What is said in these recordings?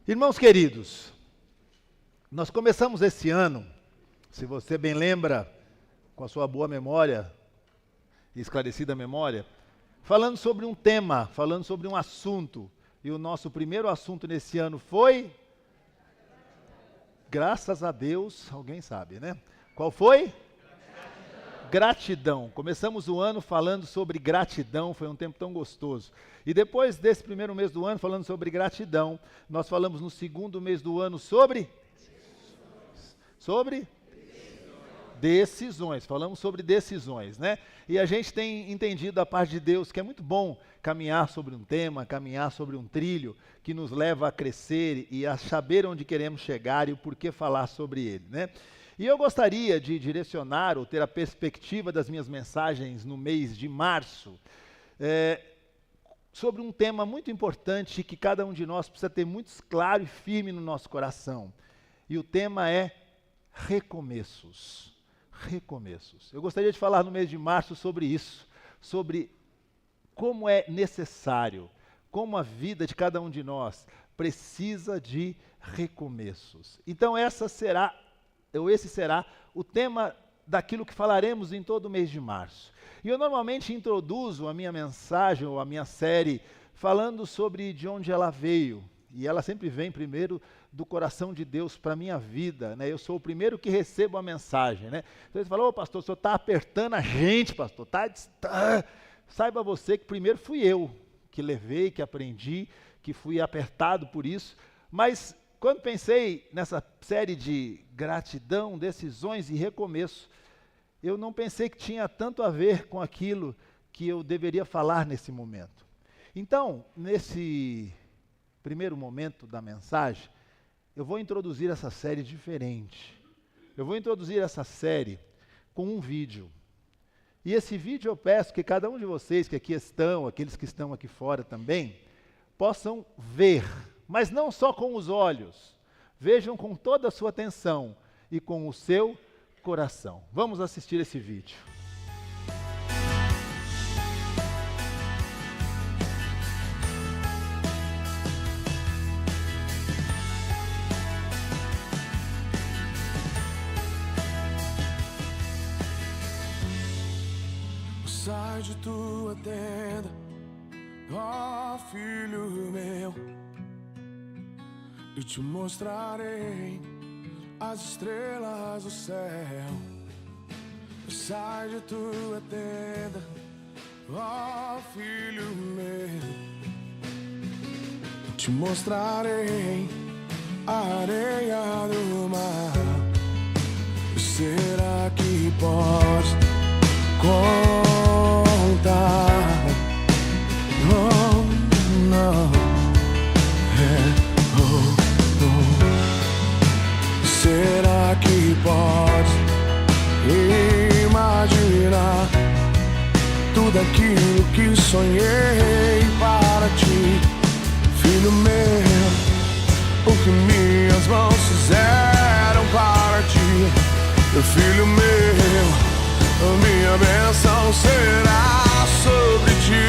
Irmãos queridos, nós começamos esse ano, se você bem lembra, com a sua boa memória e esclarecida memória, falando sobre um tema, falando sobre um assunto. E o nosso primeiro assunto nesse ano foi? Graças a Deus, alguém sabe, né? Qual foi? Gratidão. Começamos o ano falando sobre gratidão, foi um tempo tão gostoso. E depois desse primeiro mês do ano, falando sobre gratidão, nós falamos no segundo mês do ano sobre? Decisões. Falamos sobre decisões, né? E a gente tem entendido da parte de Deus que é muito bom caminhar sobre um tema, caminhar sobre um trilho que nos leva a crescer e a saber onde queremos chegar e o porquê falar sobre ele, né? E eu gostaria de direcionar ou ter a perspectiva das minhas mensagens no mês de março sobre um tema muito importante que cada um de nós precisa ter muito claro e firme no nosso coração. E o tema é recomeços. Recomeços. Eu gostaria de falar no mês de março sobre isso, sobre como é necessário, como a vida de cada um de nós precisa de recomeços. Então esse será o tema daquilo que falaremos em todo o mês de março. E eu normalmente introduzo a minha mensagem ou a minha série falando sobre de onde ela veio. E ela sempre vem primeiro do coração de Deus para a minha vida, né? Eu sou o primeiro que recebo a mensagem, né? Então você fala, ô pastor, o senhor está apertando a gente, pastor, Saiba você que primeiro fui eu que levei, que aprendi, que fui apertado por isso, mas quando pensei nessa série de gratidão, decisões e recomeço, eu não pensei que tinha tanto a ver com aquilo que eu deveria falar nesse momento. Então, nesse primeiro momento da mensagem, eu vou introduzir essa série diferente. Eu vou introduzir essa série com um vídeo. E esse vídeo eu peço que cada um de vocês que aqui estão, aqueles que estão aqui fora também, possam ver, mas não só com os olhos. Vejam com toda a sua atenção e com o seu coração. Vamos assistir esse vídeo. Sai de tua tenda, ó filho meu, e te mostrarei as estrelas do céu. Sai de tua tenda, ó filho meu, te mostrarei a areia do mar. Será que podes contar? Oh, não. Será que pode imaginar tudo aquilo que sonhei para ti, filho meu? O que minhas mãos fizeram para ti, meu filho meu, a minha bênção será sobre ti.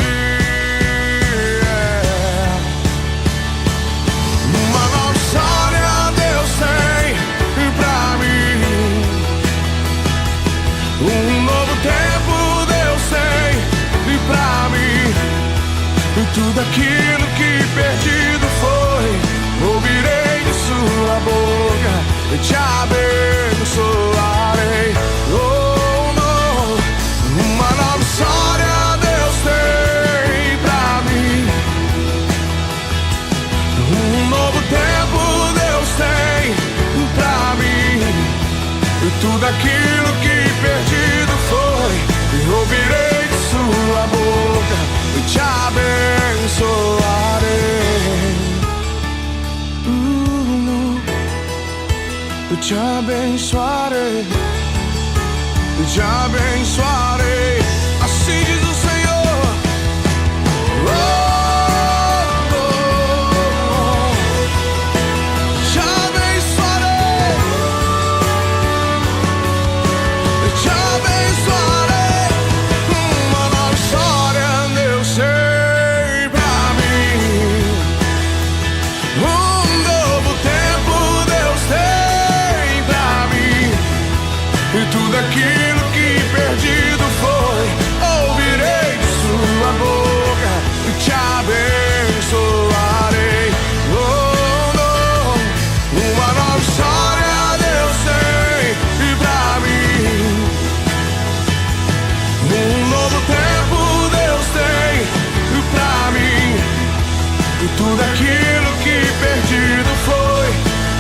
Uma nova história Deus tem pra mim, um novo tempo Deus tem pra mim. E tudo aquilo que perdido foi, ouvirei de sua boca e te abençoarei. Oh, uma nova história Deus tem pra mim, um novo tempo Deus tem pra mim. E tudo aquilo que perdido foi, eu ouvirei de sua boca e te abençoarei. Eu te abençoarei, eu te abençoarei, assim diz o Senhor. Oh, oh, oh. Te abençoarei, eu te abençoarei. Uma nova história Deus tem pra mim, um novo aquilo que perdido foi.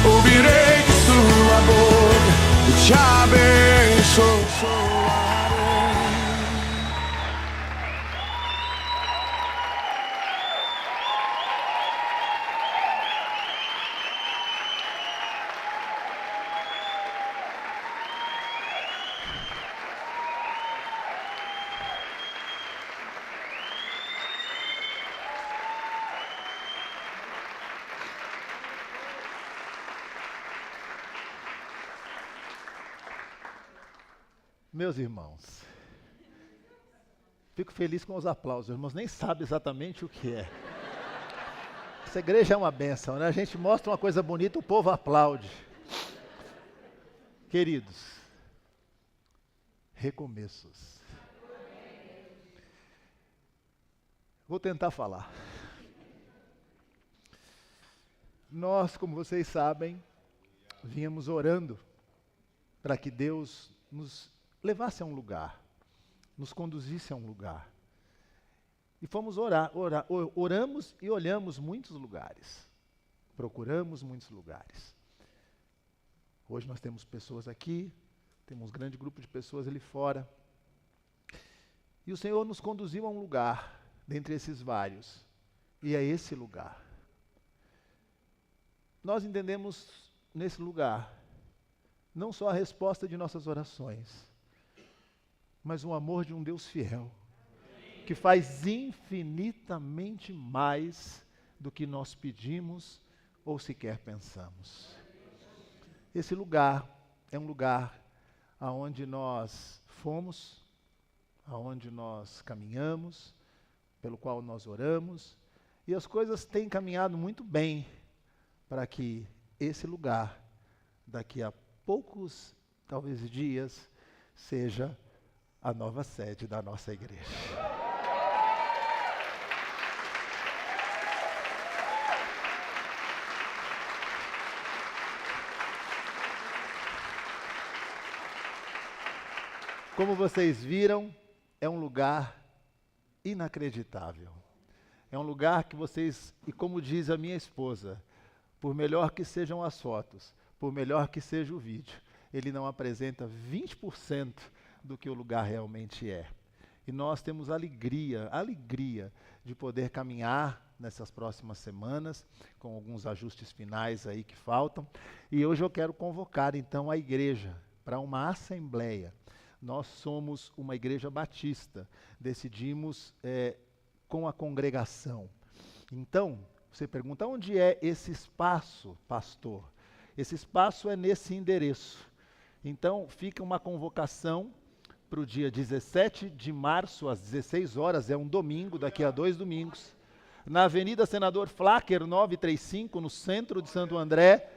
Ouvirei de sua boca e te abençoarei. Meus irmãos, fico feliz com os aplausos. Os irmãos nem sabem exatamente o que é. Essa igreja é uma bênção, né? A gente mostra uma coisa bonita, o povo aplaude. Queridos, recomeços. Vou tentar falar. Nós, como vocês sabem, vínhamos orando para que Deus nos levasse a um lugar, nos conduzisse a um lugar. E fomos oramos e olhamos muitos lugares, procuramos muitos lugares. Hoje nós temos pessoas aqui, temos um grande grupo de pessoas ali fora. E o Senhor nos conduziu a um lugar, dentre esses vários, e é esse lugar. Nós entendemos nesse lugar, não só a resposta de nossas orações, mas o amor de um Deus fiel, que faz infinitamente mais do que nós pedimos ou sequer pensamos. Esse lugar é um lugar aonde nós fomos, aonde nós caminhamos, pelo qual nós oramos, e as coisas têm caminhado muito bem para que esse lugar, daqui a poucos, talvez dias, seja a nova sede da nossa igreja. Como vocês viram, é um lugar inacreditável. É um lugar que vocês, e como diz a minha esposa, por melhor que sejam as fotos, por melhor que seja o vídeo, ele não apresenta 20% do que o lugar realmente é. E nós temos alegria de poder caminhar nessas próximas semanas, com alguns ajustes finais aí que faltam. E hoje eu quero convocar então a igreja para uma assembleia. Nós somos uma igreja batista, decidimos com a congregação. Então, você pergunta, onde é esse espaço, pastor? Esse espaço é nesse endereço. Então, fica uma convocação para o dia 17 de março, às 16 horas, é um domingo, daqui a 2 domingos, na Avenida Senador Flacker, 935, no centro de Santo André,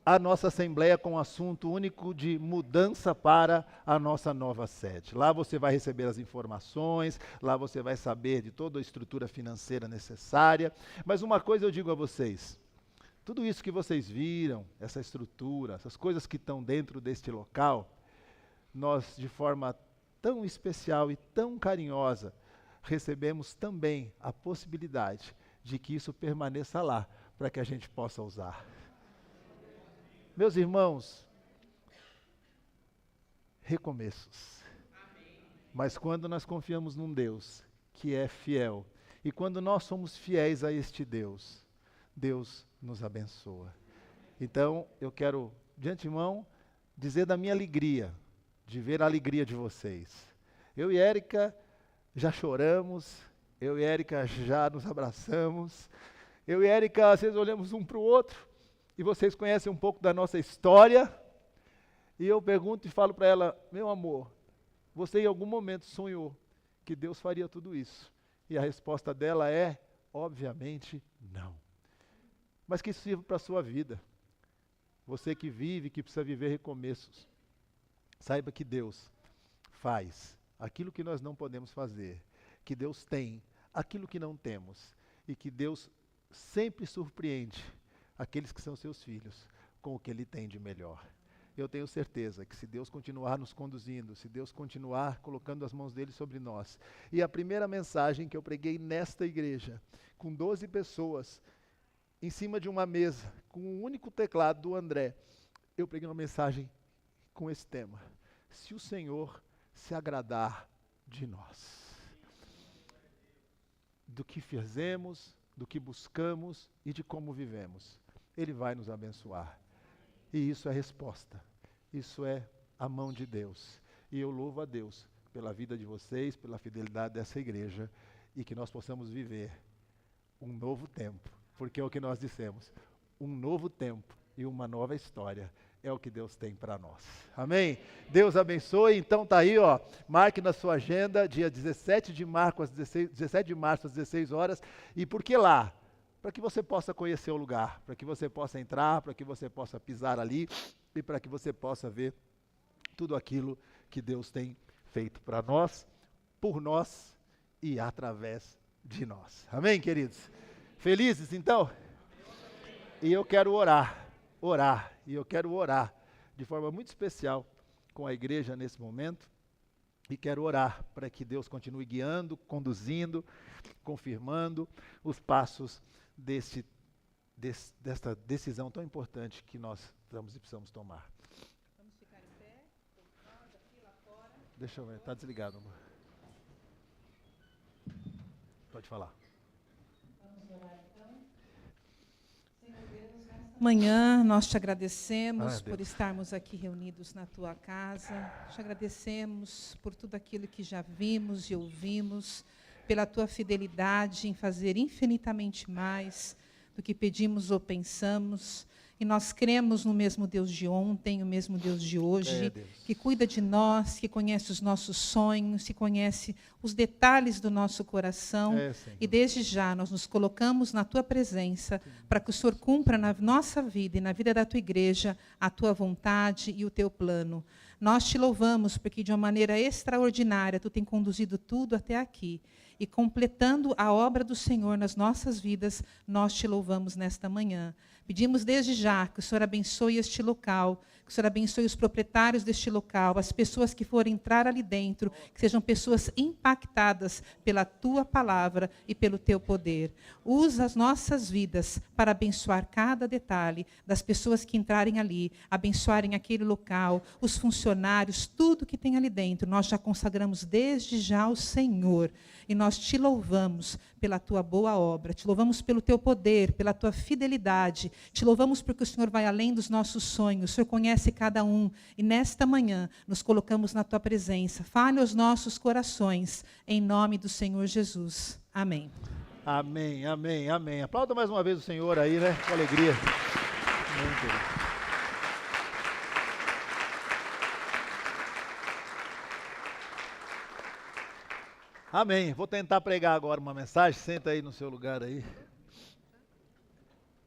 a nossa assembleia com o assunto único de mudança para a nossa nova sede. Lá você vai receber as informações, lá você vai saber de toda a estrutura financeira necessária, mas uma coisa eu digo a vocês, tudo isso que vocês viram, essa estrutura, essas coisas que estão dentro deste local, nós, de forma tão especial e tão carinhosa, recebemos também a possibilidade de que isso permaneça lá, para que a gente possa usar. Meus irmãos, recomeços. Mas quando nós confiamos num Deus que é fiel, e quando nós somos fiéis a este Deus, Deus nos abençoa. Então, eu quero, de antemão, dizer da minha alegria, de ver a alegria de vocês. Eu e Érica já choramos, eu e Érica já nos abraçamos, eu e Érica às vezes olhamos um para o outro, e vocês conhecem um pouco da nossa história, e eu pergunto e falo para ela, meu amor, você em algum momento sonhou que Deus faria tudo isso? E a resposta dela é, obviamente, não. Mas que isso sirva para a sua vida. Você que vive, que precisa viver recomeços. Saiba que Deus faz aquilo que nós não podemos fazer, que Deus tem aquilo que não temos, e que Deus sempre surpreende aqueles que são seus filhos com o que Ele tem de melhor. Eu tenho certeza que se Deus continuar nos conduzindo, se Deus continuar colocando as mãos dele sobre nós, e a primeira mensagem que eu preguei nesta igreja, com 12 pessoas, em cima de uma mesa, com o único teclado do André, eu preguei uma mensagem com esse tema: se o Senhor se agradar de nós, do que fizemos, do que buscamos e de como vivemos, Ele vai nos abençoar. E isso é resposta, isso é a mão de Deus. E eu louvo a Deus pela vida de vocês, pela fidelidade dessa igreja, e que nós possamos viver um novo tempo, porque é o que nós dissemos, um novo tempo e uma nova história é o que Deus tem para nós. Amém? Deus abençoe. Então tá aí, ó, marque na sua agenda, dia 17 de março às 16 horas. E por que lá? Para que você possa conhecer o lugar, para que você possa entrar, para que você possa pisar ali e para que você possa ver tudo aquilo que Deus tem feito para nós, por nós e através de nós. Amém, queridos? Felizes, então? E eu quero orar, e eu quero orar de forma muito especial com a igreja nesse momento, e quero orar para que Deus continue guiando, conduzindo, confirmando os passos desta decisão tão importante que nós estamos e precisamos tomar. Vamos ficar em pé, todos nós, aqui, lá fora. Deixa eu ver, está desligado, amor. Pode falar. Vamos orar então. Senhor Deus, nesta manhã nós te agradecemos por estarmos aqui reunidos na tua casa. Te agradecemos por tudo aquilo que já vimos e ouvimos, pela tua fidelidade em fazer infinitamente mais do que pedimos ou pensamos. E nós cremos no mesmo Deus de ontem, o mesmo Deus de hoje, que cuida de nós, que conhece os nossos sonhos, que conhece os detalhes do nosso coração. E desde já nós nos colocamos na tua presença para que o Senhor cumpra na nossa vida e na vida da tua igreja a tua vontade e o teu plano. Nós te louvamos porque de uma maneira extraordinária tu tem conduzido tudo até aqui. E completando a obra do Senhor nas nossas vidas, nós te louvamos nesta manhã. Pedimos desde já que o Senhor abençoe este local, que o Senhor abençoe os proprietários deste local, as pessoas que forem entrar ali dentro, que sejam pessoas impactadas pela tua palavra e pelo teu poder. Usa as nossas vidas para abençoar cada detalhe das pessoas que entrarem ali, abençoarem aquele local, os funcionários, tudo que tem ali dentro. Nós já consagramos desde já ao Senhor. E nós te louvamos pela tua boa obra, te louvamos pelo teu poder, pela tua fidelidade, te louvamos porque o Senhor vai além dos nossos sonhos, o Senhor conhece cada um, e nesta manhã nos colocamos na tua presença. Fale aos nossos corações, em nome do Senhor Jesus. Amém. Amém, amém, amém. Aplauda mais uma vez o Senhor aí, né? Com alegria. Amém, querido. Amém. Vou tentar pregar agora uma mensagem. Senta aí no seu lugar aí.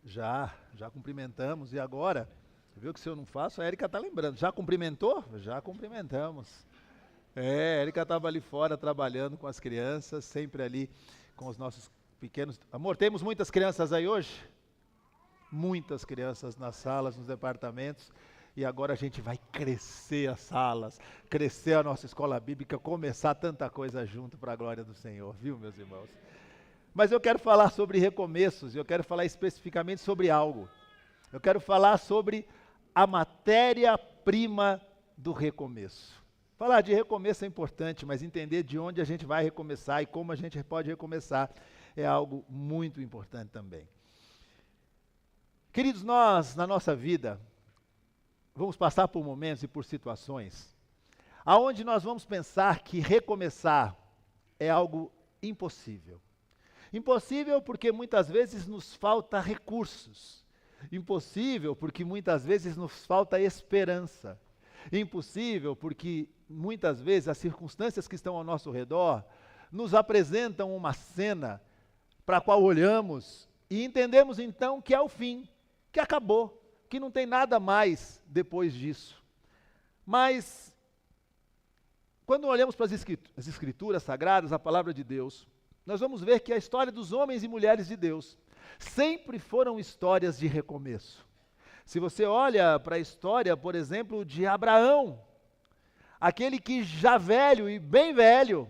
Já cumprimentamos. E agora, você viu que se eu não faço, a Érica está lembrando. Já cumprimentou? Já cumprimentamos. A Érica estava ali fora trabalhando com as crianças, sempre ali com os nossos pequenos. Amor, temos muitas crianças aí hoje? Muitas crianças nas salas, nos departamentos. E agora a gente vai crescer as salas, crescer a nossa escola bíblica, começar tanta coisa junto para a glória do Senhor, viu, meus irmãos? Mas eu quero falar sobre recomeços, e eu quero falar especificamente sobre algo. Eu quero falar sobre a matéria-prima do recomeço. Falar de recomeço é importante, mas entender de onde a gente vai recomeçar e como a gente pode recomeçar é algo muito importante também. Queridos, nós, na nossa vida, vamos passar por momentos e por situações aonde nós vamos pensar que recomeçar é algo impossível. Impossível porque muitas vezes nos falta recursos. Impossível porque muitas vezes nos falta esperança. Impossível porque muitas vezes as circunstâncias que estão ao nosso redor nos apresentam uma cena para a qual olhamos e entendemos então que é o fim, que acabou, que não tem nada mais depois disso. Mas, quando olhamos para as escrituras sagradas, a palavra de Deus, nós vamos ver que a história dos homens e mulheres de Deus sempre foram histórias de recomeço. Se você olha para a história, por exemplo, de Abraão, aquele que já velho e bem velho,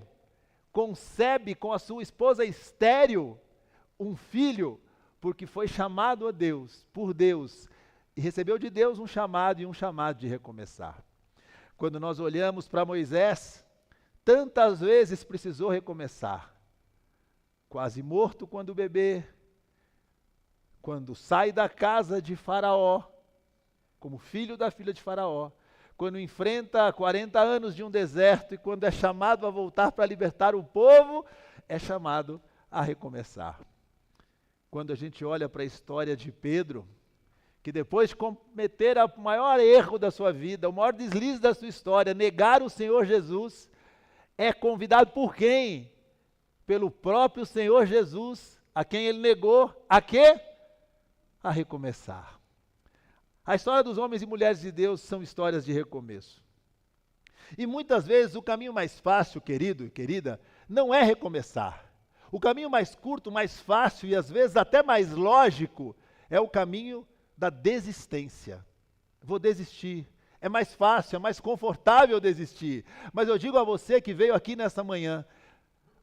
concebe com a sua esposa estéril um filho, porque foi chamado a Deus, por Deus, e recebeu de Deus um chamado e um chamado de recomeçar. Quando nós olhamos para Moisés, tantas vezes precisou recomeçar. Quase morto quando bebê, quando sai da casa de Faraó, como filho da filha de Faraó, quando enfrenta 40 anos de um deserto e quando é chamado a voltar para libertar o povo, é chamado a recomeçar. Quando a gente olha para a história de Pedro, que depois de cometer o maior erro da sua vida, o maior deslize da sua história, negar o Senhor Jesus, é convidado por quem? Pelo próprio Senhor Jesus, a quem ele negou, a quê? A recomeçar. A história dos homens e mulheres de Deus são histórias de recomeço. E muitas vezes o caminho mais fácil, querido e querida, não é recomeçar. O caminho mais curto, mais fácil e às vezes até mais lógico é o caminho da desistência. Vou desistir. É mais fácil, é mais confortável desistir. Mas eu digo a você que veio aqui nessa manhã,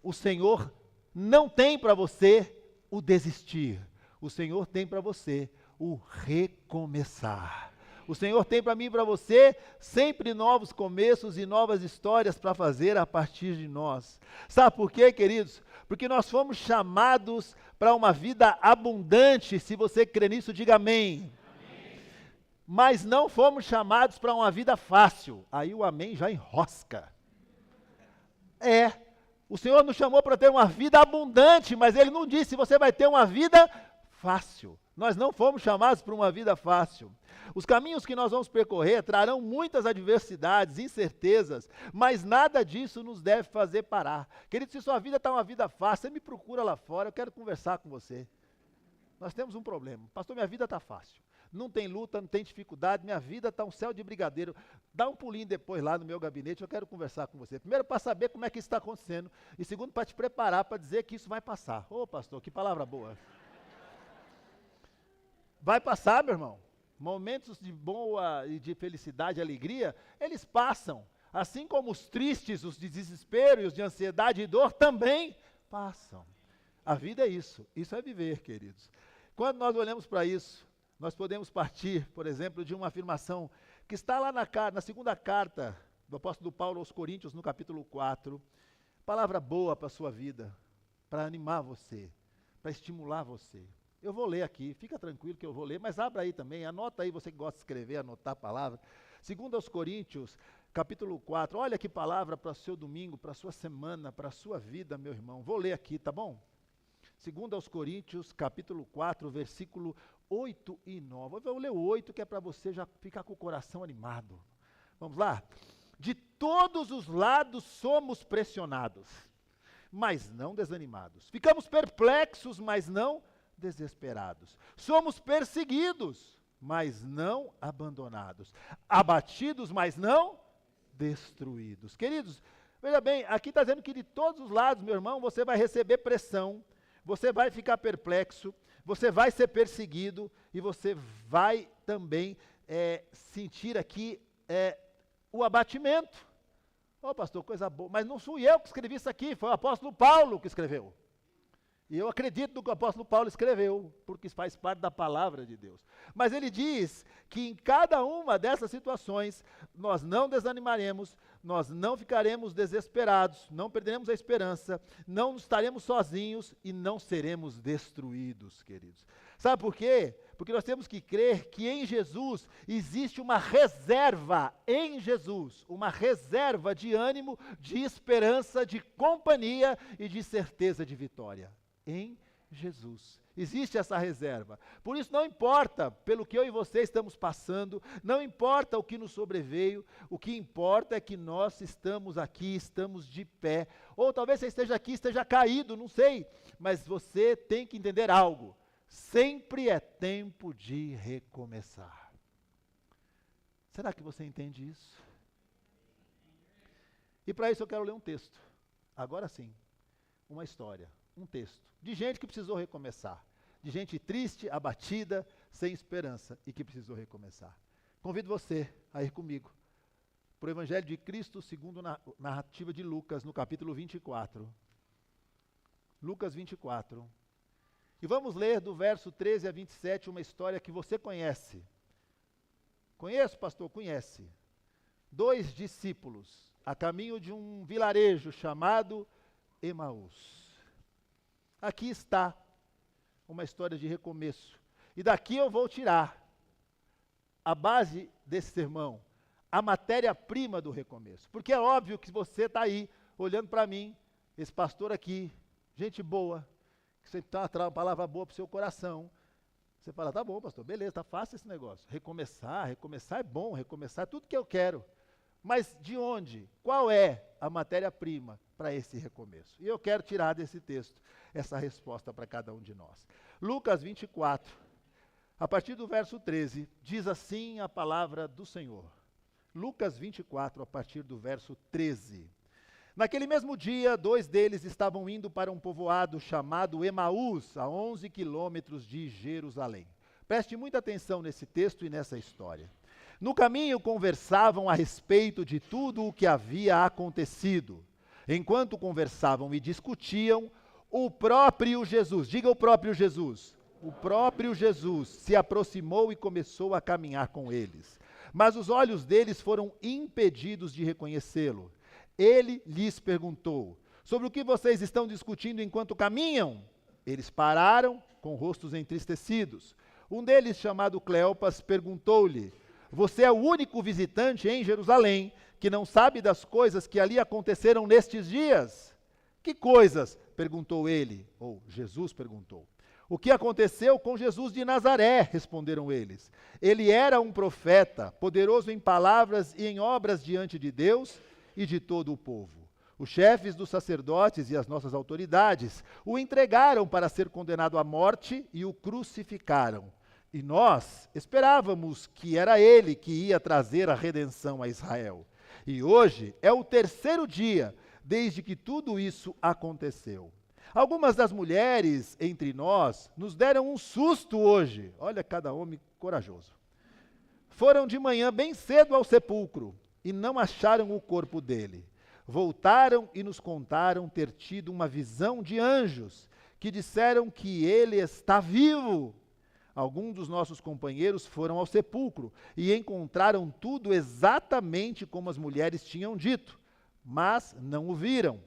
o Senhor não tem para você o desistir. O Senhor tem para você o recomeçar. O Senhor tem para mim e para você sempre novos começos e novas histórias para fazer a partir de nós. Sabe por quê, queridos? Porque nós fomos chamados para uma vida abundante. Se você crê nisso, diga amém. Amém. Mas não fomos chamados para uma vida fácil. Aí o amém já enrosca. O Senhor nos chamou para ter uma vida abundante, mas Ele não disse você vai ter uma vida fácil. Nós não fomos chamados para uma vida fácil. Os caminhos que nós vamos percorrer trarão muitas adversidades, incertezas, mas nada disso nos deve fazer parar. Querido, se sua vida está uma vida fácil, você me procura lá fora, eu quero conversar com você. Nós temos um problema. Pastor, minha vida está fácil. Não tem luta, não tem dificuldade, minha vida está um céu de brigadeiro. Dá um pulinho depois lá no meu gabinete, eu quero conversar com você. Primeiro, para saber como é que isso está acontecendo. E segundo, para te preparar, para dizer que isso vai passar. Ô, pastor, que palavra boa. Vai passar, meu irmão. Momentos de boa e de felicidade e alegria, eles passam. Assim como os tristes, os de desespero e os de ansiedade e dor também passam. A vida é isso. Isso é viver, queridos. Quando nós olhamos para isso, nós podemos partir, por exemplo, de uma afirmação que está lá na segunda carta do apóstolo Paulo aos Coríntios, no capítulo 4. Palavra boa para a sua vida, para animar você, para estimular você. Eu vou ler aqui, fica tranquilo que eu vou ler, mas abra aí também, anota aí, você que gosta de escrever, anotar a palavra. 2 Coríntios, capítulo 4, olha que palavra para o seu domingo, para a sua semana, para a sua vida, meu irmão. Vou ler aqui, tá bom? 2 Coríntios, capítulo 4, versículo 8 e 9. Eu vou ler o 8, que é para você já ficar com o coração animado. Vamos lá? De todos os lados somos pressionados, mas não desanimados. Ficamos perplexos, mas não desesperados. Somos perseguidos, mas não abandonados. Abatidos, mas não destruídos. Queridos, veja bem, aqui está dizendo que de todos os lados, meu irmão, você vai receber pressão, você vai ficar perplexo, você vai ser perseguido e você vai também sentir aqui o abatimento. Ô pastor, coisa boa, mas não fui eu que escrevi isso aqui, foi o apóstolo Paulo que escreveu. E eu acredito no que o apóstolo Paulo escreveu, porque isso faz parte da palavra de Deus. Mas ele diz que em cada uma dessas situações, nós não desanimaremos, nós não ficaremos desesperados, não perderemos a esperança, não estaremos sozinhos e não seremos destruídos, queridos. Sabe por quê? Porque nós temos que crer que em Jesus existe uma reserva, em Jesus, uma reserva de ânimo, de esperança, de companhia e de certeza de vitória. Em Jesus. Existe essa reserva. Por isso não importa pelo que eu e você estamos passando, não importa o que nos sobreveio, o que importa é que nós estamos aqui, estamos de pé. Ou talvez você esteja aqui, esteja caído, não sei. Mas você tem que entender algo. Sempre é tempo de recomeçar. Será que você entende isso? E para isso eu quero ler um texto. Agora sim, uma história. Um texto de gente que precisou recomeçar, de gente triste, abatida, sem esperança e que precisou recomeçar. Convido você a ir comigo para o Evangelho de Cristo segundo a narrativa de Lucas, no capítulo 24. Lucas 24. E vamos ler do verso 13 a 27 uma história que você conhece. Conheço, pastor? Conhece. 2 discípulos a caminho de um vilarejo chamado Emaús. Aqui está uma história de recomeço. E daqui eu vou tirar a base desse sermão, a matéria-prima do recomeço. Porque é óbvio que você está aí, olhando para mim, esse pastor aqui, gente boa, que sempre tem uma palavra boa para o seu coração. Você fala, tá bom, pastor, beleza, tá fácil esse negócio. Recomeçar é bom, recomeçar é tudo que eu quero. Mas de onde? Qual é a matéria-prima para esse recomeço? E eu quero tirar desse texto essa resposta para cada um de nós. Lucas 24, a partir do verso 13, diz assim a palavra do Senhor. Lucas 24, a partir do verso 13. Naquele mesmo dia, 2 deles estavam indo para um povoado chamado Emaús, a 11 quilômetros de Jerusalém. Preste muita atenção nesse texto e nessa história. No caminho conversavam a respeito de tudo o que havia acontecido. Enquanto conversavam e discutiam, o próprio Jesus, diga o próprio Jesus, o próprio Jesus se aproximou e começou a caminhar com eles. Mas os olhos deles foram impedidos de reconhecê-lo. Ele lhes perguntou, sobre o que vocês estão discutindo enquanto caminham? Eles pararam, com rostos entristecidos. Um deles, chamado Cleopas, perguntou-lhe, você é o único visitante em Jerusalém que não sabe das coisas que ali aconteceram nestes dias? Que coisas? Perguntou ele, ou Jesus perguntou. O que aconteceu com Jesus de Nazaré? Responderam eles. Ele era um profeta, poderoso em palavras e em obras diante de Deus e de todo o povo. Os chefes dos sacerdotes e as nossas autoridades o entregaram para ser condenado à morte e o crucificaram. E nós esperávamos que era ele que ia trazer a redenção a Israel. E hoje é o 3º dia desde que tudo isso aconteceu. Algumas das mulheres entre nós nos deram um susto hoje. Olha cada homem corajoso. Foram de manhã bem cedo ao sepulcro e não acharam o corpo dele. Voltaram e nos contaram ter tido uma visão de anjos que disseram que ele está vivo. Alguns dos nossos companheiros foram ao sepulcro e encontraram tudo exatamente como as mulheres tinham dito, mas não o viram.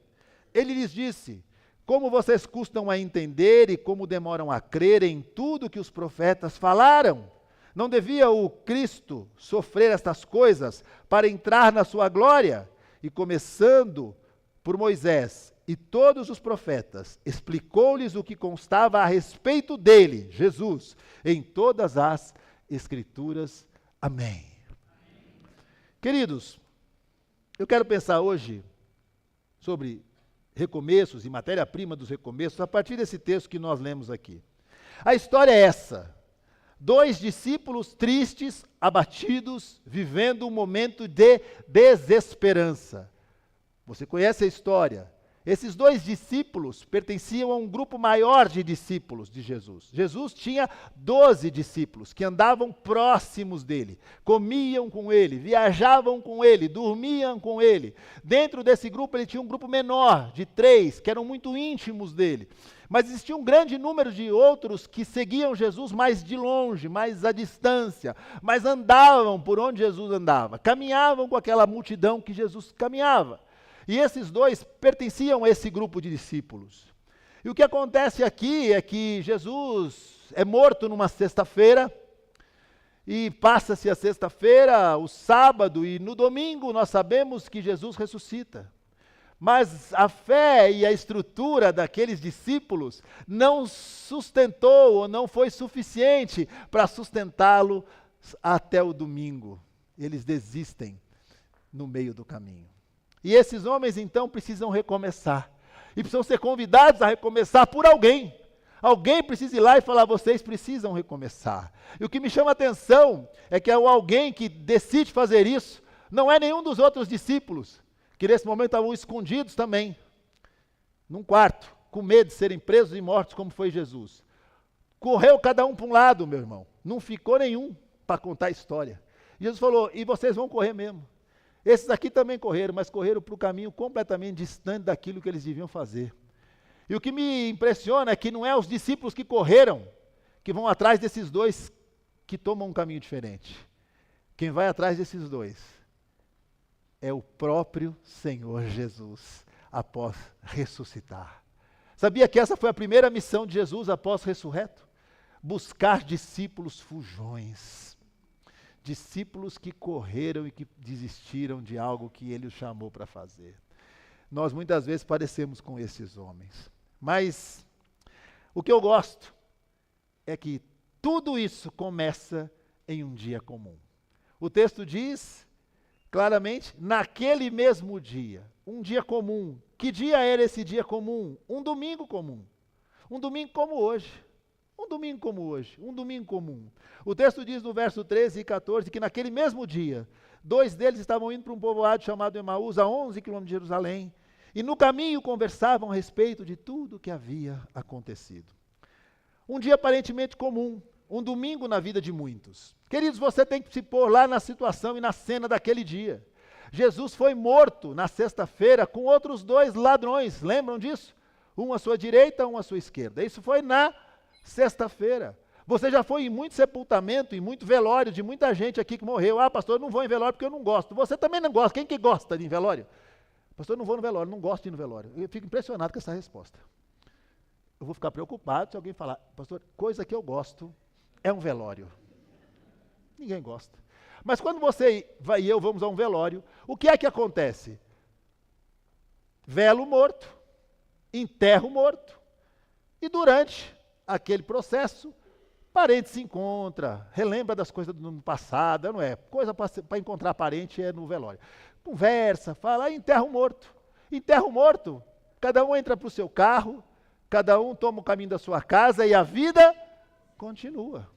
Ele lhes disse, como vocês custam a entender e como demoram a crer em tudo que os profetas falaram? Não devia o Cristo sofrer estas coisas para entrar na sua glória? E começando por Moisés e todos os profetas, explicou-lhes o que constava a respeito dele, Jesus, em todas as Escrituras. Amém. Queridos, eu quero pensar hoje sobre recomeços e matéria-prima dos recomeços a partir desse texto que nós lemos aqui. A história é essa. 2 discípulos tristes, abatidos, vivendo um momento de desesperança. Você conhece a história. Esses 2 discípulos pertenciam a um grupo maior de discípulos de Jesus. Jesus tinha 12 discípulos que andavam próximos dele, comiam com ele, viajavam com ele, dormiam com ele. Dentro desse grupo ele tinha um grupo menor, de 3, que eram muito íntimos dele. Mas existia um grande número de outros que seguiam Jesus mais de longe, mais à distância, mas andavam por onde Jesus andava, caminhavam com aquela multidão que Jesus caminhava. E esses 2 pertenciam a esse grupo de discípulos. E o que acontece aqui é que Jesus é morto numa sexta-feira, e passa-se a sexta-feira, o sábado, e no domingo nós sabemos que Jesus ressuscita. Mas a fé e a estrutura daqueles discípulos não sustentou, ou não foi suficiente para sustentá-lo até o domingo. Eles desistem no meio do caminho. E esses homens, então, precisam recomeçar. E precisam ser convidados a recomeçar por alguém. Alguém precisa ir lá e falar, vocês precisam recomeçar. E o que me chama a atenção é que o alguém que decide fazer isso não é nenhum dos outros discípulos, que nesse momento estavam escondidos também, num quarto, com medo de serem presos e mortos, como foi Jesus. Correu cada um para um lado, meu irmão. Não ficou nenhum para contar a história. Jesus falou, e vocês vão correr mesmo. Esses aqui também correram, mas correram para o caminho completamente distante daquilo que eles deviam fazer. E o que me impressiona é que não é os discípulos que correram, que vão atrás desses dois que tomam um caminho diferente. Quem vai atrás desses dois é o próprio Senhor Jesus, após ressuscitar. Sabia que essa foi a primeira missão de Jesus após ressurreto? Buscar discípulos fujões. Discípulos que correram e que desistiram de algo que ele os chamou para fazer. Nós muitas vezes parecemos com esses homens. Mas o que eu gosto é que tudo isso começa em um dia comum. O texto diz claramente, naquele mesmo dia, um dia comum. Que dia era esse dia comum? Um domingo comum. Um domingo como hoje. Um domingo como hoje. Um domingo comum. O texto diz no verso 13 e 14 que naquele mesmo dia, 2 deles estavam indo para um povoado chamado Emaús, a 11 quilômetros de Jerusalém, e no caminho conversavam a respeito de tudo o que havia acontecido. Um dia aparentemente comum, um domingo na vida de muitos. Queridos, você tem que se pôr lá na situação e na cena daquele dia. Jesus foi morto na sexta-feira com outros 2 ladrões, lembram disso? Um à sua direita, um à sua esquerda. Isso foi na sexta-feira. Você já foi em muito sepultamento, em muito velório de muita gente aqui que morreu. Ah, pastor, eu não vou em velório porque eu não gosto. Você também não gosta. Quem que gosta de ir em velório? Pastor, eu não vou no velório, não gosto de ir no velório. Eu fico impressionado com essa resposta. Eu vou ficar preocupado se alguém falar, pastor, coisa que eu gosto é um velório. Ninguém gosta. Mas quando você e eu vamos a um velório, o que é que acontece? Velo morto, enterro morto. E durante aquele processo, parente se encontra, relembra das coisas do ano passado, não é? Coisa para encontrar parente é no velório. Conversa, fala, enterro morto. Enterro morto, cada um entra para o seu carro, cada um toma o caminho da sua casa e a vida continua.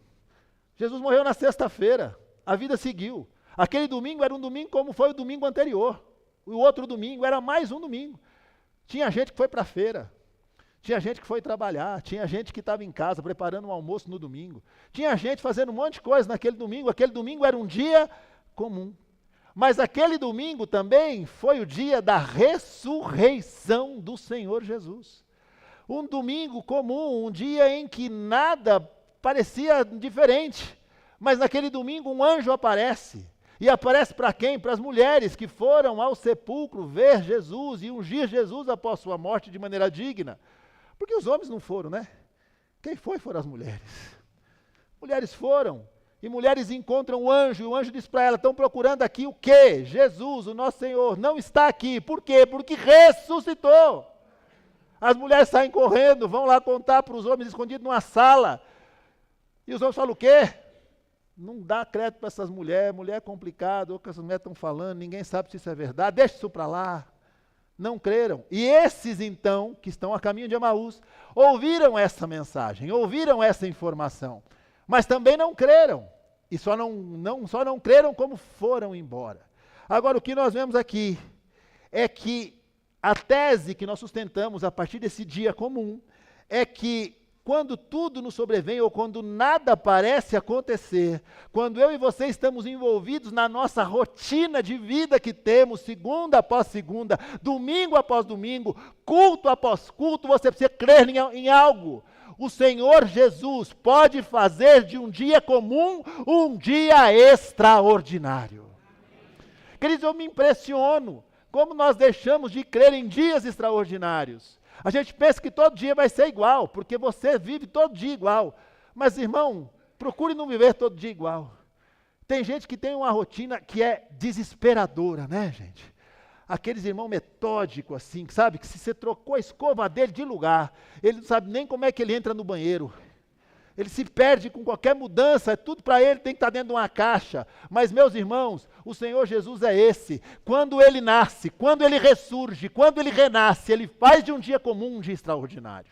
Jesus morreu na sexta-feira, a vida seguiu. Aquele domingo era um domingo como foi o domingo anterior. O outro domingo era mais um domingo. Tinha gente que foi para a feira, tinha gente que foi trabalhar, tinha gente que estava em casa preparando um almoço no domingo, tinha gente fazendo um monte de coisa naquele domingo. Aquele domingo era um dia comum. Mas aquele domingo também foi o dia da ressurreição do Senhor Jesus. Um domingo comum, um dia em que nada parecia diferente. Mas naquele domingo um anjo aparece. E aparece para quem? Para as mulheres que foram ao sepulcro ver Jesus e ungir Jesus após sua morte de maneira digna. Porque os homens não foram, né? Quem foi foram as mulheres. Mulheres foram. E mulheres encontram o anjo, e o anjo diz para ela, estão procurando aqui o quê? Jesus, o nosso Senhor, não está aqui. Por quê? Porque ressuscitou. As mulheres saem correndo, vão lá contar para os homens escondidos numa sala. E os homens falam o quê? Não dá crédito para essas mulheres, mulher é complicado, ou que essas mulheres estão falando, ninguém sabe se isso é verdade, deixa isso para lá. Não creram. E esses então, que estão a caminho de Emaús, ouviram essa mensagem, ouviram essa informação. Mas também não creram, e só não creram como foram embora. Agora, o que nós vemos aqui é que a tese que nós sustentamos a partir desse dia comum é que quando tudo nos sobrevém ou quando nada parece acontecer, quando eu e você estamos envolvidos na nossa rotina de vida que temos, segunda após segunda, domingo após domingo, culto após culto, você precisa crer em algo. O Senhor Jesus pode fazer de um dia comum um dia extraordinário. Queridos, eu me impressiono como nós deixamos de crer em dias extraordinários. A gente pensa que todo dia vai ser igual, porque você vive todo dia igual. Mas, irmão, procure não viver todo dia igual. Tem gente que tem uma rotina que é desesperadora, né, gente? Aqueles irmãos metódicos assim, sabe? Que se você trocou a escova dele de lugar, ele não sabe nem como é que ele entra no banheiro. Ele se perde com qualquer mudança, tudo para ele tem que estar dentro de uma caixa. Mas, meus irmãos, o Senhor Jesus é esse. Quando ele nasce, quando ele ressurge, quando ele renasce, ele faz de um dia comum um dia extraordinário.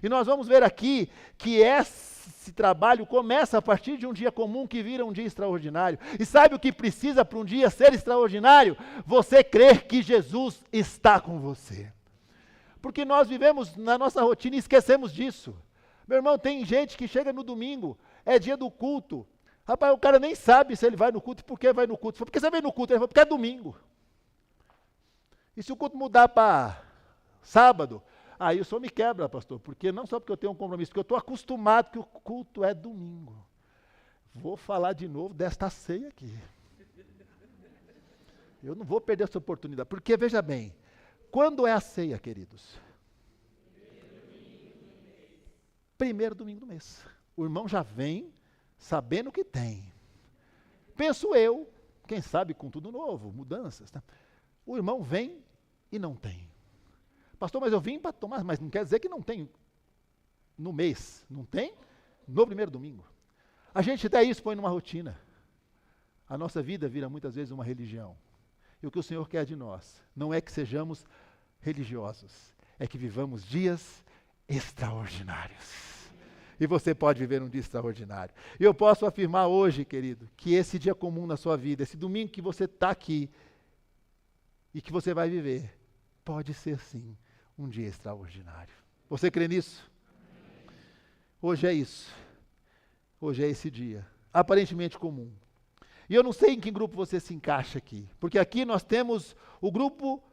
E nós vamos ver aqui que esse trabalho começa a partir de um dia comum que vira um dia extraordinário. E sabe o que precisa para um dia ser extraordinário? Você crer que Jesus está com você. Porque nós vivemos na nossa rotina e esquecemos disso. Meu irmão, tem gente que chega no domingo, é dia do culto. Rapaz, o cara nem sabe se ele vai no culto e por que vai no culto. Por que você vem no culto? Ele falou, porque é domingo. E se o culto mudar para sábado? Aí o senhor me quebra, pastor, porque não só porque eu tenho um compromisso, porque eu estou acostumado que o culto é domingo. Vou falar de novo desta ceia aqui. Eu não vou perder essa oportunidade, porque veja bem, quando é a ceia, queridos? Primeiro domingo do mês. O irmão já vem sabendo o que tem. Penso eu, quem sabe com tudo novo, mudanças, tá? O irmão vem e não tem. Pastor, mas eu vim para tomar, mas não quer dizer que não tem no mês, não tem no primeiro domingo. A gente até isso põe numa rotina. A nossa vida vira muitas vezes uma religião. E o que o Senhor quer de nós não é que sejamos religiosos, é que vivamos dias extraordinários. E você pode viver um dia extraordinário. E eu posso afirmar hoje, querido, que esse dia comum na sua vida, esse domingo que você está aqui e que você vai viver, pode ser sim um dia extraordinário. Você crê nisso? Hoje é isso. Hoje é esse dia, aparentemente comum. E eu não sei em que grupo você se encaixa aqui, porque aqui nós temos o grupo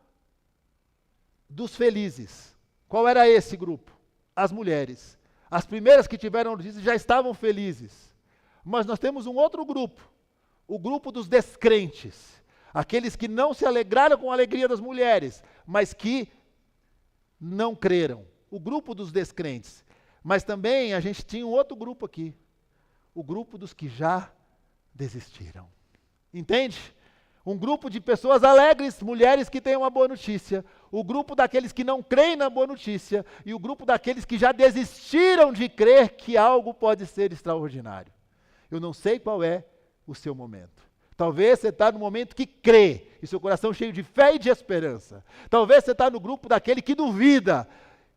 dos felizes. Qual era esse grupo? As mulheres. As primeiras que tiveram notícias já estavam felizes. Mas nós temos um outro grupo, o grupo dos descrentes. Aqueles que não se alegraram com a alegria das mulheres, mas que não creram. O grupo dos descrentes. Mas também a gente tinha um outro grupo aqui. O grupo dos que já desistiram. Entende? Um grupo de pessoas alegres, mulheres que têm uma boa notícia. O grupo daqueles que não creem na boa notícia. E o grupo daqueles que já desistiram de crer que algo pode ser extraordinário. Eu não sei qual é o seu momento. Talvez você está no momento que crê, e seu coração cheio de fé e de esperança. Talvez você está no grupo daquele que duvida.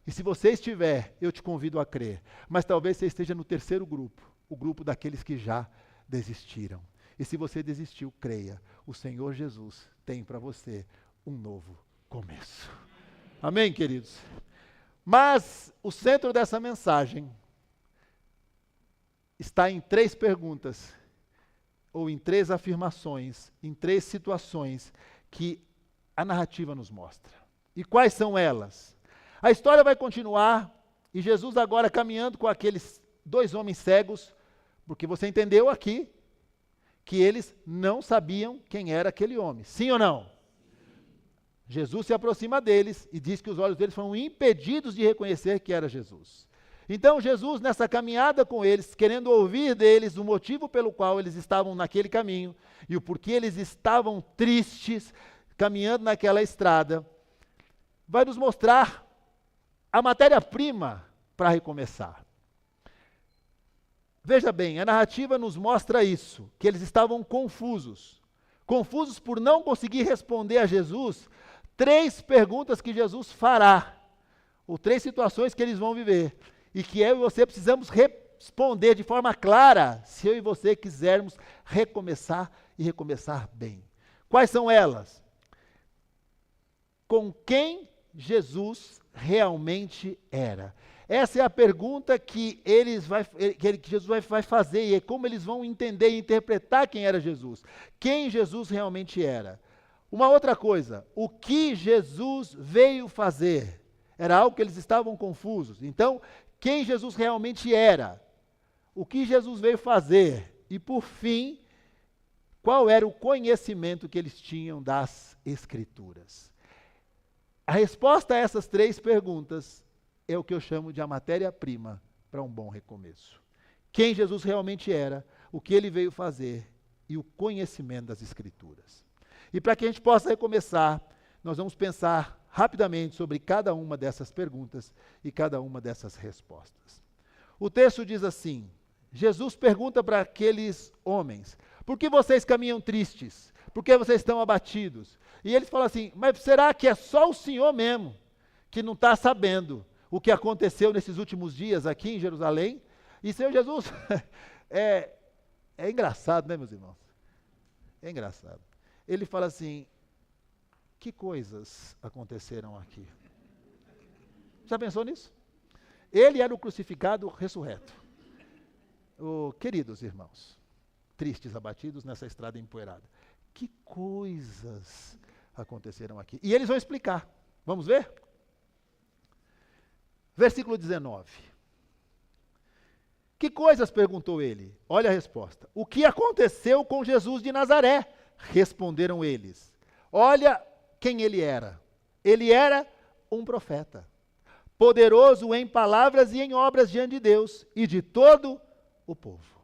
E se você estiver, eu te convido a crer. Mas talvez você esteja no terceiro grupo, o grupo daqueles que já desistiram. E se você desistiu, creia. O Senhor Jesus tem para você um novo começo. Amém, queridos? Mas o centro dessa mensagem está em 3 perguntas, ou em 3 afirmações, em 3 situações que a narrativa nos mostra. E quais são elas? A história vai continuar, e Jesus agora caminhando com aqueles 2 homens cegos, porque você entendeu aqui que eles não sabiam quem era aquele homem. Sim ou não? Jesus se aproxima deles e diz que os olhos deles foram impedidos de reconhecer que era Jesus. Então Jesus, nessa caminhada com eles, querendo ouvir deles o motivo pelo qual eles estavam naquele caminho e o porquê eles estavam tristes, caminhando naquela estrada, vai nos mostrar a matéria-prima para recomeçar. Veja bem, a narrativa nos mostra isso, que eles estavam confusos. Confusos por não conseguir responder a Jesus 3 perguntas que Jesus fará, ou 3 situações que eles vão viver, e que eu e você precisamos responder de forma clara, se eu e você quisermos recomeçar e recomeçar bem. Quais são elas? Com quem Jesus realmente era? Essa é a pergunta que Jesus vai fazer, e é como eles vão entender e interpretar quem era Jesus. Quem Jesus realmente era. Uma outra coisa, o que Jesus veio fazer? Era algo que eles estavam confusos. Então, quem Jesus realmente era? O que Jesus veio fazer? E por fim, qual era o conhecimento que eles tinham das Escrituras? A resposta a essas 3 perguntas é o que eu chamo de a matéria-prima para um bom recomeço. Quem Jesus realmente era, o que ele veio fazer e o conhecimento das Escrituras. E para que a gente possa recomeçar, nós vamos pensar rapidamente sobre cada uma dessas perguntas e cada uma dessas respostas. O texto diz assim: Jesus pergunta para aqueles homens: por que vocês caminham tristes? Por que vocês estão abatidos? E eles falam assim: mas será que é só o Senhor mesmo que não está sabendo o que aconteceu nesses últimos dias aqui em Jerusalém? E Senhor Jesus, é engraçado, né, meus irmãos? É engraçado. Ele fala assim: que coisas aconteceram aqui? Já pensou nisso? Ele era o crucificado ressurreto. Queridos irmãos, tristes, abatidos nessa estrada empoeirada, que coisas aconteceram aqui? E eles vão explicar. Vamos ver? Versículo 19. Que coisas? Perguntou ele. Olha a resposta. O que aconteceu com Jesus de Nazaré? Responderam eles. Olha quem ele era. Ele era um profeta, poderoso em palavras e em obras diante de Deus e de todo o povo.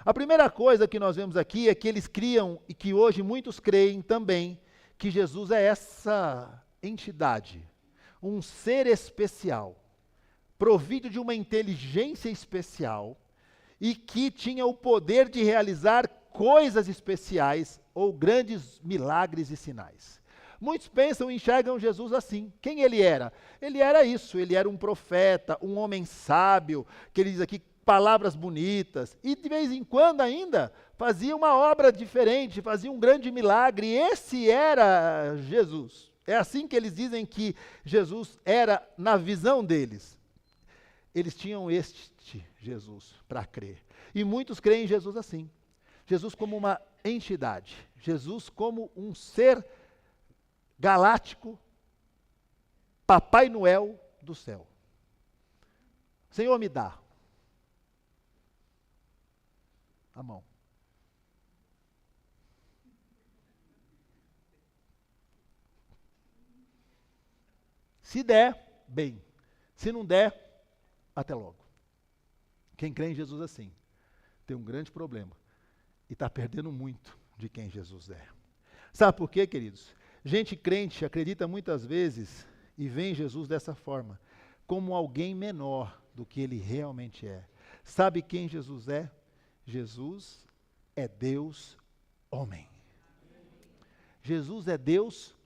A primeira coisa que nós vemos aqui é que eles criam, e que hoje muitos creem também, que Jesus é essa entidade, um ser especial, provido de uma inteligência especial e que tinha o poder de realizar coisas especiais ou grandes milagres e sinais. Muitos pensam e enxergam Jesus assim. Quem ele era? Ele era isso, ele era um profeta, um homem sábio, que ele diz aqui palavras bonitas, e de vez em quando ainda fazia uma obra diferente, fazia um grande milagre. Esse era Jesus. É assim que eles dizem que Jesus era na visão deles. Eles tinham este Jesus para crer. E muitos creem em Jesus assim. Jesus como uma entidade. Jesus como um ser galáctico, Papai Noel do céu. Senhor, me dá a mão. Se der, bem. Se não der, até logo. Quem crê em Jesus assim, tem um grande problema. E está perdendo muito de quem Jesus é. Sabe por quê, queridos? Gente crente acredita muitas vezes e vê em Jesus dessa forma, como alguém menor do que ele realmente é. Sabe quem Jesus é? Jesus é Deus homem. Jesus é Deus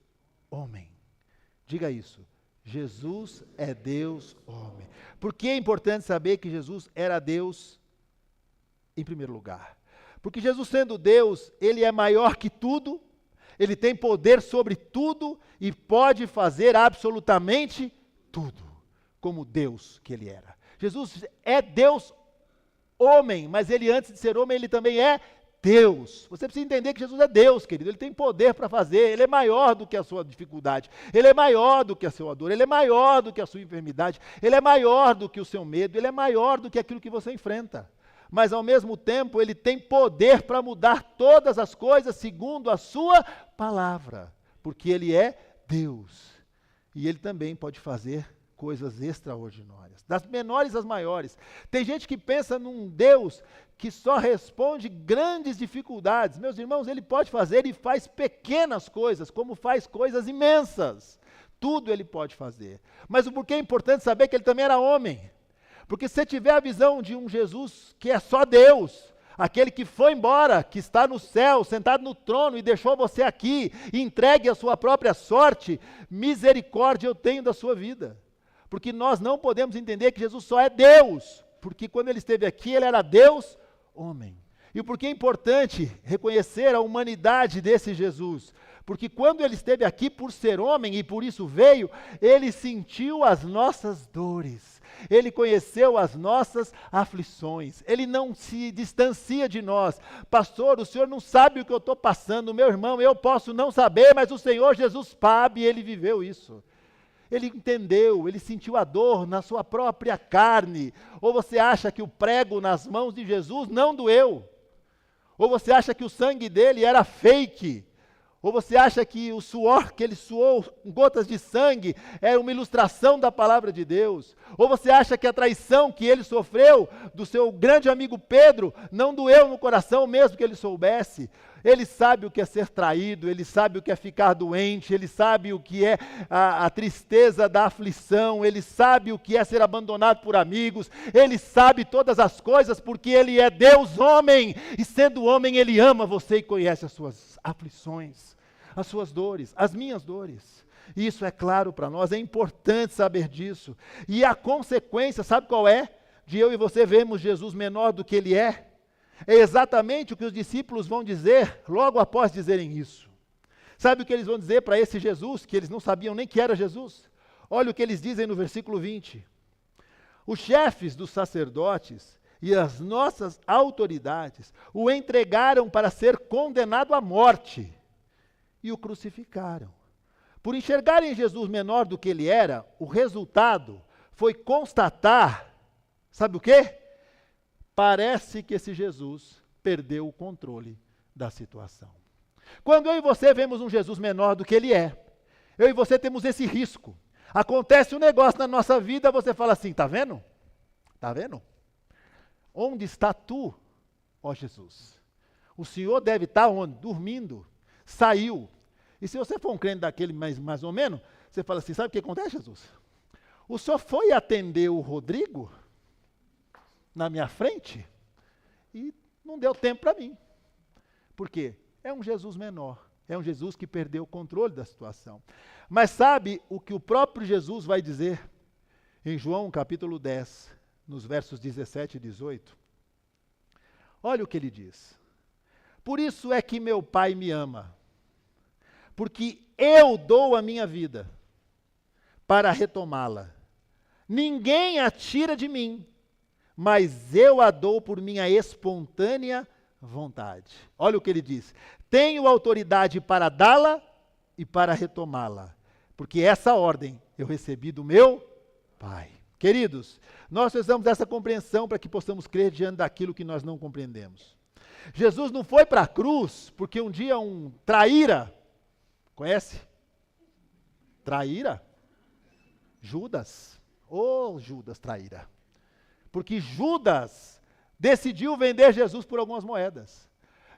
homem. Diga isso. Jesus é Deus homem. Por que é importante saber que Jesus era Deus em primeiro lugar? Porque Jesus sendo Deus, ele é maior que tudo, ele tem poder sobre tudo e pode fazer absolutamente tudo, como Deus que ele era. Jesus é Deus homem, mas ele antes de ser homem, ele também é Deus. Você precisa entender que Jesus é Deus, querido. Ele tem poder para fazer, ele é maior do que a sua dificuldade, ele é maior do que a sua dor, ele é maior do que a sua enfermidade, ele é maior do que o seu medo, ele é maior do que aquilo que você enfrenta. Mas ao mesmo tempo ele tem poder para mudar todas as coisas segundo a sua palavra, porque ele é Deus. E ele também pode fazer coisas extraordinárias, das menores às maiores. Tem gente que pensa num Deus que só responde grandes dificuldades. Meus irmãos, ele pode fazer e faz pequenas coisas, como faz coisas imensas. Tudo ele pode fazer. Mas o porquê é importante saber que ele também era homem. Porque se você tiver a visão de um Jesus que é só Deus, aquele que foi embora, que está no céu, sentado no trono e deixou você aqui, entregue a sua própria sorte, misericórdia eu tenho da sua vida. Porque nós não podemos entender que Jesus só é Deus, porque quando ele esteve aqui, ele era Deus, homem. E por que é importante reconhecer a humanidade desse Jesus? Porque quando ele esteve aqui por ser homem e por isso veio, ele sentiu as nossas dores. Ele conheceu as nossas aflições, ele não se distancia de nós. Pastor, o senhor não sabe o que eu estou passando, meu irmão, eu posso não saber, mas o Senhor Jesus sabe e ele viveu isso. Ele entendeu, ele sentiu a dor na sua própria carne. Ou você acha que o prego nas mãos de Jesus não doeu? Ou você acha que o sangue dele era fake? Ou você acha que o suor que ele suou, gotas de sangue, é uma ilustração da palavra de Deus? Ou você acha que a traição que ele sofreu do seu grande amigo Pedro não doeu no coração mesmo que ele soubesse? Ele sabe o que é ser traído, ele sabe o que é ficar doente, ele sabe o que é a tristeza da aflição, ele sabe o que é ser abandonado por amigos, ele sabe todas as coisas porque ele é Deus homem, e sendo homem ele ama você e conhece as suas aflições, as suas dores, as minhas dores. Isso é claro para nós, é importante saber disso. E a consequência, sabe qual é? De eu e você vermos Jesus menor do que ele é? É exatamente o que os discípulos vão dizer logo após dizerem isso. Sabe o que eles vão dizer para esse Jesus, que eles não sabiam nem que era Jesus? Olha o que eles dizem no versículo 20. Os chefes dos sacerdotes e as nossas autoridades o entregaram para ser condenado à morte e o crucificaram. Por enxergarem Jesus menor do que ele era, o resultado foi constatar, sabe o quê? Parece que esse Jesus perdeu o controle da situação. Quando eu e você vemos um Jesus menor do que ele é, eu e você temos esse risco. Acontece um negócio na nossa vida, você fala assim, tá vendo? Tá vendo? Onde está tu, ó Jesus? O Senhor deve estar onde? Dormindo. Saiu. E se você for um crente daquele mais ou menos, você fala assim, sabe o que acontece, Jesus? O Senhor foi atender o Rodrigo na minha frente e não deu tempo para mim. Por quê? É um Jesus menor. É um Jesus que perdeu o controle da situação. Mas sabe o que o próprio Jesus vai dizer em João capítulo 10, nos versos 17 e 18? Olha o que ele diz. Por isso é que meu Pai me ama, porque eu dou a minha vida para retomá-la. Ninguém a tira de mim, mas eu a dou por minha espontânea vontade. Olha o que ele diz. Tenho autoridade para dá-la e para retomá-la, porque essa ordem eu recebi do meu Pai. Queridos, nós precisamos dessa compreensão para que possamos crer diante daquilo que nós não compreendemos. Jesus não foi para a cruz porque um dia um traíra, conhece? Traíra? Judas. Ô, Judas traíra. Porque Judas decidiu vender Jesus por algumas moedas.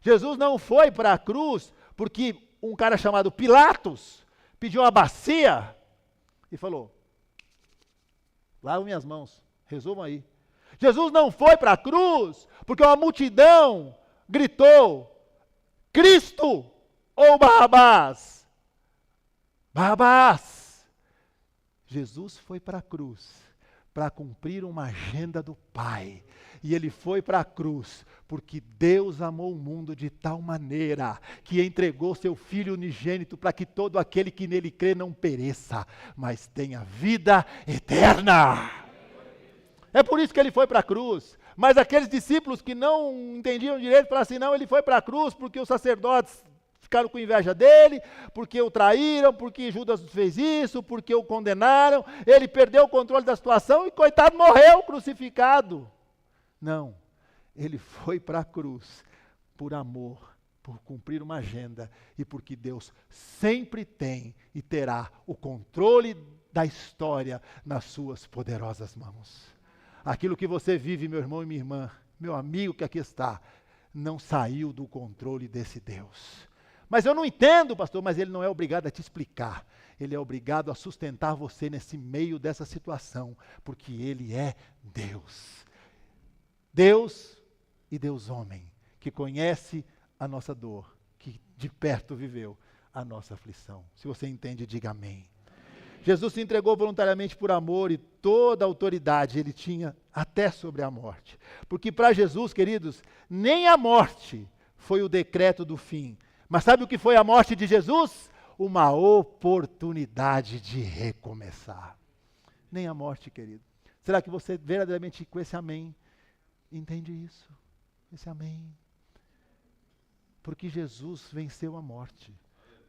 Jesus não foi para a cruz porque um cara chamado Pilatos pediu uma bacia e falou, lava minhas mãos, resolvam aí. Jesus não foi para a cruz porque uma multidão gritou, Cristo ou Barrabás? Barrabás! Jesus foi para a cruz para cumprir uma agenda do Pai. E ele foi para a cruz porque Deus amou o mundo de tal maneira que entregou seu Filho unigênito para que todo aquele que nele crê não pereça, mas tenha vida eterna. É por isso que ele foi para a cruz. Mas aqueles discípulos que não entendiam direito falaram assim, não, ele foi para a cruz porque os sacerdotes ficaram com inveja dele, porque o traíram, porque Judas fez isso, porque o condenaram, ele perdeu o controle da situação e coitado morreu crucificado. Não, ele foi para a cruz por amor, por cumprir uma agenda e porque Deus sempre tem e terá o controle da história nas suas poderosas mãos. Aquilo que você vive, meu irmão e minha irmã, meu amigo que aqui está, não saiu do controle desse Deus. Mas eu não entendo, pastor, mas ele não é obrigado a te explicar. Ele é obrigado a sustentar você nesse meio dessa situação, porque ele é Deus. Deus e Deus homem, que conhece a nossa dor, que de perto viveu a nossa aflição. Se você entende, diga amém. Jesus se entregou voluntariamente por amor e toda a autoridade ele tinha até sobre a morte. Porque para Jesus, queridos, nem a morte foi o decreto do fim. Mas sabe o que foi a morte de Jesus? Uma oportunidade de recomeçar. Nem a morte, querido. Será que você verdadeiramente com esse amém entende isso? Esse amém. Porque Jesus venceu a morte.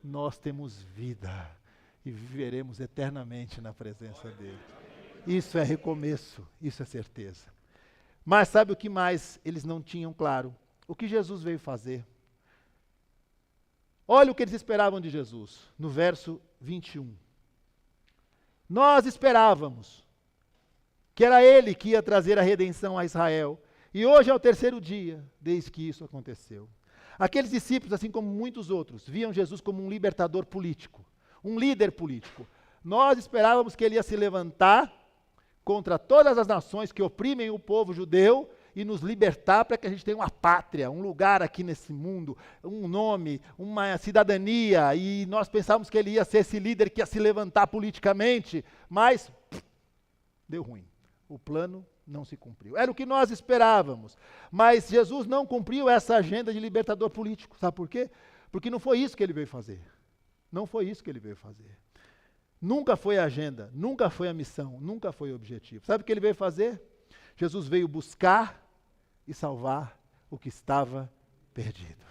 Nós temos vida e viveremos eternamente na presença dele. Isso é recomeço, isso é certeza. Mas sabe o que mais eles não tinham claro? O que Jesus veio fazer? Olha o que eles esperavam de Jesus, no verso 21. Nós esperávamos que era ele que ia trazer a redenção a Israel. E hoje é o terceiro dia desde que isso aconteceu. Aqueles discípulos, assim como muitos outros, viam Jesus como um libertador político, um líder político. Nós esperávamos que ele ia se levantar contra todas as nações que oprimem o povo judeu e nos libertar para que a gente tenha uma pátria, um lugar aqui nesse mundo, um nome, uma cidadania. E nós pensávamos que ele ia ser esse líder que ia se levantar politicamente, mas deu ruim. O plano não se cumpriu. Era o que nós esperávamos. Mas Jesus não cumpriu essa agenda de libertador político. Sabe por quê? Porque não foi isso que ele veio fazer. Não foi isso que ele veio fazer. Nunca foi a agenda, nunca foi a missão, nunca foi o objetivo. Sabe o que ele veio fazer? Jesus veio buscar e salvar o que estava perdido.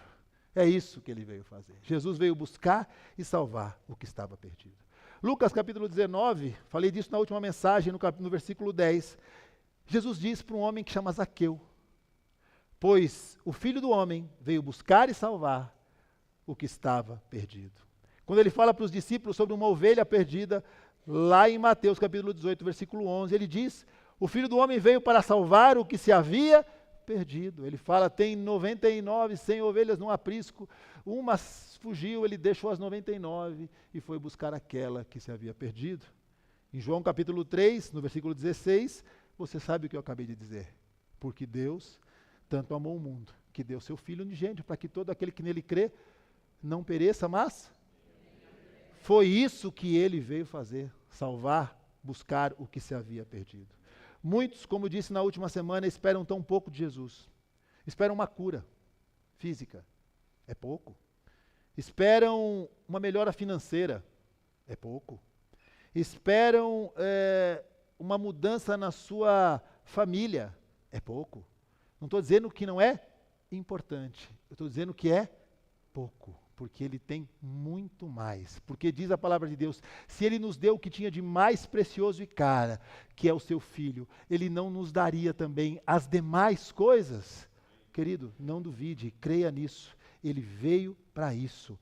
É isso que ele veio fazer. Jesus veio buscar e salvar o que estava perdido. Lucas capítulo 19, falei disso na última mensagem, no versículo 10. Jesus diz para um homem que chama Zaqueu: pois o Filho do Homem veio buscar e salvar o que estava perdido. Quando ele fala para os discípulos sobre uma ovelha perdida, lá em Mateus capítulo 18, versículo 11, ele diz: o Filho do Homem veio para salvar o que se havia perdido. Ele fala, tem 99, 100 ovelhas num aprisco, uma fugiu, ele deixou as 99 e foi buscar aquela que se havia perdido. Em João capítulo 3, no versículo 16, você sabe o que eu acabei de dizer. Porque Deus tanto amou o mundo, que deu seu Filho unigênito, para que todo aquele que nele crê não pereça, mas foi isso que ele veio fazer, salvar, buscar o que se havia perdido. Muitos, como disse na última semana, esperam tão pouco de Jesus. Esperam uma cura física, é pouco. Esperam uma melhora financeira, é pouco. Esperam uma mudança na sua família, é pouco. Não estou dizendo que não é importante, eu estou dizendo que é pouco, porque Ele tem muito mais. Porque diz a palavra de Deus, se Ele nos deu o que tinha de mais precioso e caro, que é o Seu Filho, Ele não nos daria também as demais coisas? Querido, não duvide, creia nisso, Ele veio para isso.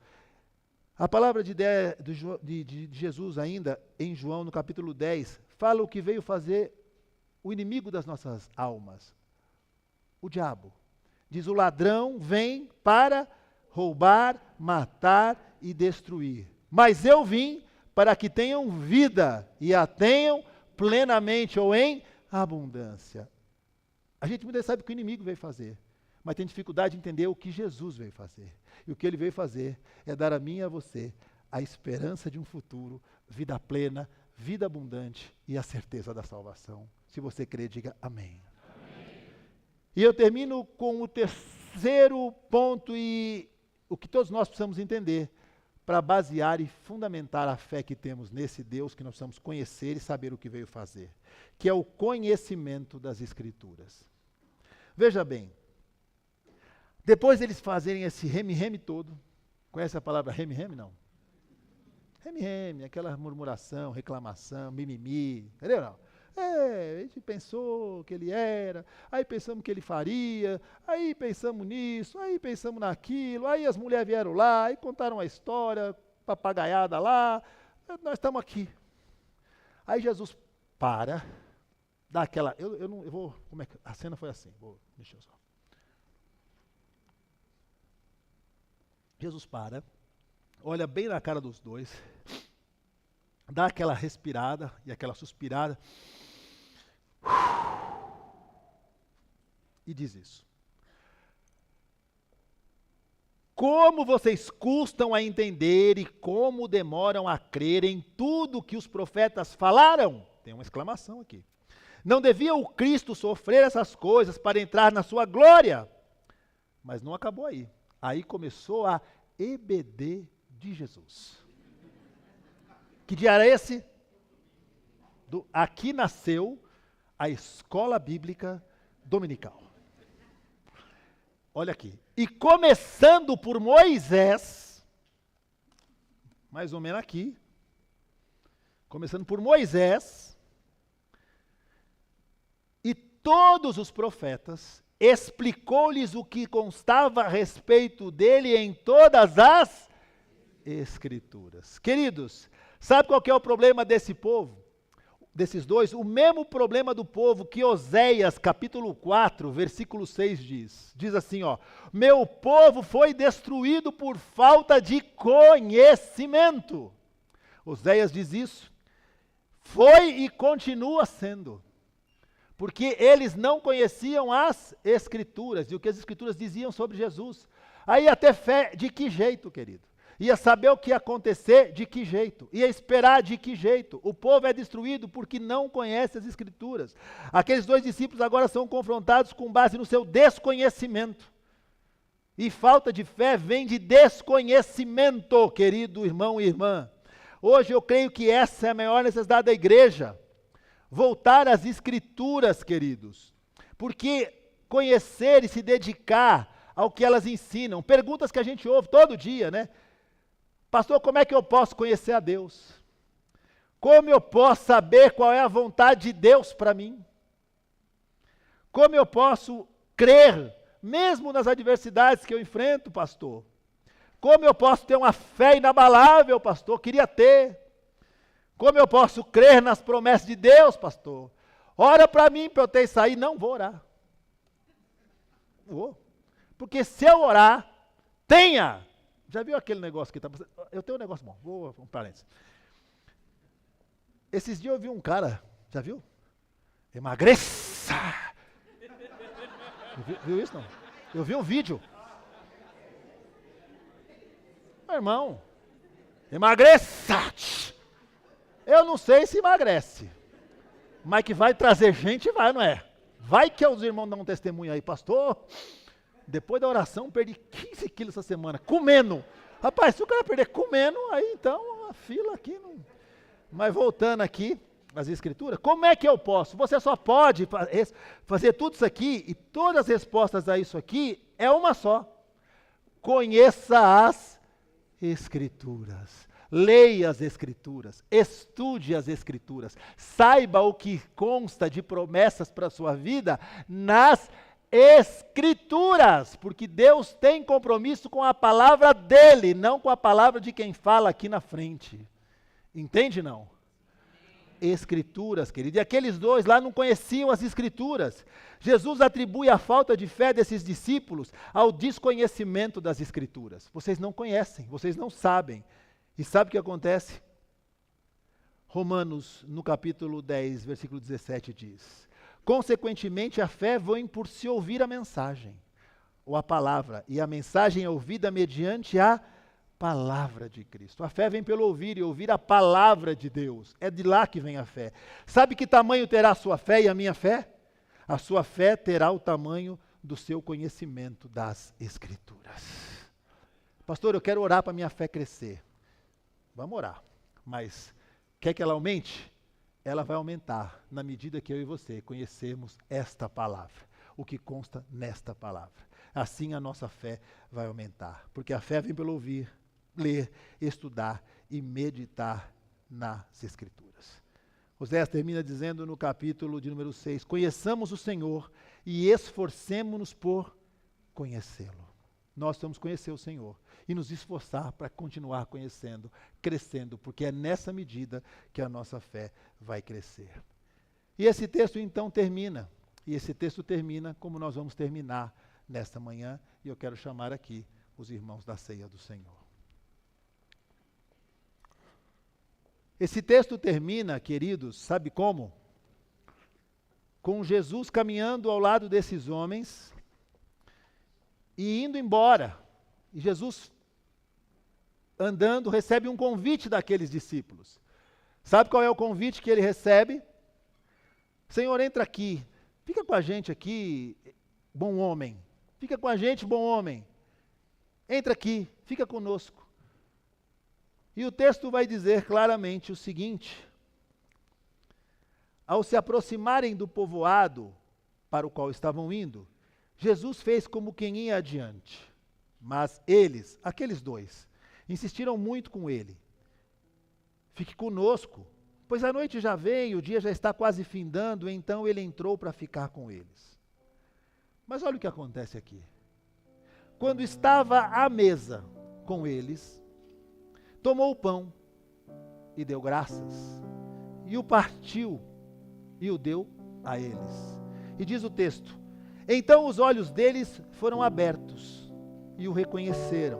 A palavra de Jesus ainda, em João, no capítulo 10, fala o que veio fazer o inimigo das nossas almas, o diabo. Diz, o ladrão vem para roubar, matar e destruir. Mas eu vim para que tenham vida e a tenham plenamente ou em abundância. A gente muitas vezes sabe o que o inimigo veio fazer, mas tem dificuldade de entender o que Jesus veio fazer. E o que Ele veio fazer é dar a mim e a você a esperança de um futuro, vida plena, vida abundante e a certeza da salvação. Se você crê, diga amém. E eu termino com o terceiro ponto e o que todos nós precisamos entender para basear e fundamentar a fé que temos nesse Deus que nós precisamos conhecer e saber o que veio fazer, que é o conhecimento das Escrituras. Veja bem, depois deles fazerem esse reme-reme todo, conhece a palavra reme-reme? Não. Reme-reme, aquela murmuração, reclamação, mimimi, entendeu não? A gente pensou que ele era, aí pensamos que ele faria, aí pensamos nisso, aí pensamos naquilo, aí as mulheres vieram lá, aí contaram a história, papagaiada lá, nós estamos aqui. Aí Jesus para, dá aquela, eu vou, como é que, a cena foi assim, deixa eu só. Jesus para, olha bem na cara dos dois, dá aquela respirada e aquela suspirada, e diz isso. Como vocês custam a entender e como demoram a crer em tudo que os profetas falaram? Tem uma exclamação aqui. Não devia o Cristo sofrer essas coisas para entrar na sua glória? Mas não acabou aí. Aí começou a EBD de Jesus. Que dia era esse? Aqui nasceu a Escola Bíblica Dominical. Olha aqui. E começando por Moisés, mais ou menos aqui, começando por Moisés, e todos os profetas, explicou-lhes o que constava a respeito dele em todas as Escrituras. Queridos, sabe qual que é o problema desse povo? Desses dois? O mesmo problema do povo que Oséias, capítulo 4, versículo 6 diz. Diz assim, ó, meu povo foi destruído por falta de conhecimento. Oséias diz isso. Foi e continua sendo. Porque eles não conheciam as Escrituras e o que as Escrituras diziam sobre Jesus. Aí ia ter fé de que jeito, querido? Ia saber o que ia acontecer de que jeito? Ia esperar de que jeito? O povo é destruído porque não conhece as Escrituras. Aqueles dois discípulos agora são confrontados com base no seu desconhecimento. E falta de fé vem de desconhecimento, querido irmão e irmã. Hoje eu creio que essa é a maior necessidade da igreja. Voltar às Escrituras, queridos. Porque conhecer e se dedicar ao que elas ensinam. Perguntas que a gente ouve todo dia, né? Pastor, como é que eu posso conhecer a Deus? Como eu posso saber qual é a vontade de Deus para mim? Como eu posso crer, mesmo nas adversidades que eu enfrento, pastor? Como eu posso ter uma fé inabalável, pastor? Queria ter. Como eu posso crer nas promessas de Deus, pastor? Ora para mim para eu ter isso aí. Não vou orar. Vou. Porque se eu orar, tenha. Já viu aquele negócio que está... Eu tenho um negócio bom. Vou um parênteses. Esses dias eu vi um cara, já viu? Emagreça! Viu isso não? Eu vi um vídeo. Meu irmão, emagreça! Eu não sei se emagrece, mas que vai trazer gente, vai, não é? Vai que os irmãos dão um testemunho aí, pastor. Depois da oração, perdi 15 quilos essa semana, comendo. Rapaz, se o cara perder comendo, aí então a fila aqui não... Mas voltando aqui às escrituras, como é que eu posso? Você só pode fazer tudo isso aqui, e todas as respostas a isso aqui é uma só. Conheça as escrituras. Leia as escrituras, estude as escrituras, saiba o que consta de promessas para a sua vida nas escrituras, porque Deus tem compromisso com a palavra dele, não com a palavra de quem fala aqui na frente. Entende não? Escrituras, querido. E aqueles dois lá não conheciam as escrituras. Jesus atribui a falta de fé desses discípulos ao desconhecimento das escrituras. Vocês não conhecem, vocês não sabem. E sabe o que acontece? Romanos, no capítulo 10, versículo 17 diz: consequentemente a fé vem por se ouvir a mensagem, ou a palavra, e a mensagem é ouvida mediante a palavra de Cristo. A fé vem pelo ouvir, e ouvir a palavra de Deus. É de lá que vem a fé. Sabe que tamanho terá a sua fé e a minha fé? A sua fé terá o tamanho do seu conhecimento das Escrituras. Pastor, eu quero orar para a minha fé crescer. Vamos orar, mas quer que ela aumente? Ela vai aumentar na medida que eu e você conhecemos esta palavra, o que consta nesta palavra. Assim a nossa fé vai aumentar, porque a fé vem pelo ouvir, ler, estudar e meditar nas Escrituras. Oséias termina dizendo no capítulo de número 6, conheçamos o Senhor e esforcemo-nos por conhecê-lo. Nós vamos conhecer o Senhor e nos esforçar para continuar conhecendo, crescendo, porque é nessa medida que a nossa fé vai crescer. E esse texto então termina, como nós vamos terminar nesta manhã, e eu quero chamar aqui os irmãos da ceia do Senhor. Esse texto termina, queridos, sabe como? Com Jesus caminhando ao lado desses homens e indo embora. E Jesus, andando, recebe um convite daqueles discípulos. Sabe qual é o convite que ele recebe? Senhor, entra aqui, fica com a gente aqui, bom homem. Fica com a gente, bom homem. Entra aqui, fica conosco. E o texto vai dizer claramente o seguinte: ao se aproximarem do povoado para o qual estavam indo, Jesus fez como quem ia adiante. Mas eles, aqueles dois, insistiram muito com ele. Fique conosco, pois a noite já vem, o dia já está quase findando, então ele entrou para ficar com eles. Mas olha o que acontece aqui. Quando estava à mesa com eles, tomou o pão e deu graças, e o partiu e o deu a eles. E diz o texto, então os olhos deles foram abertos e o reconheceram,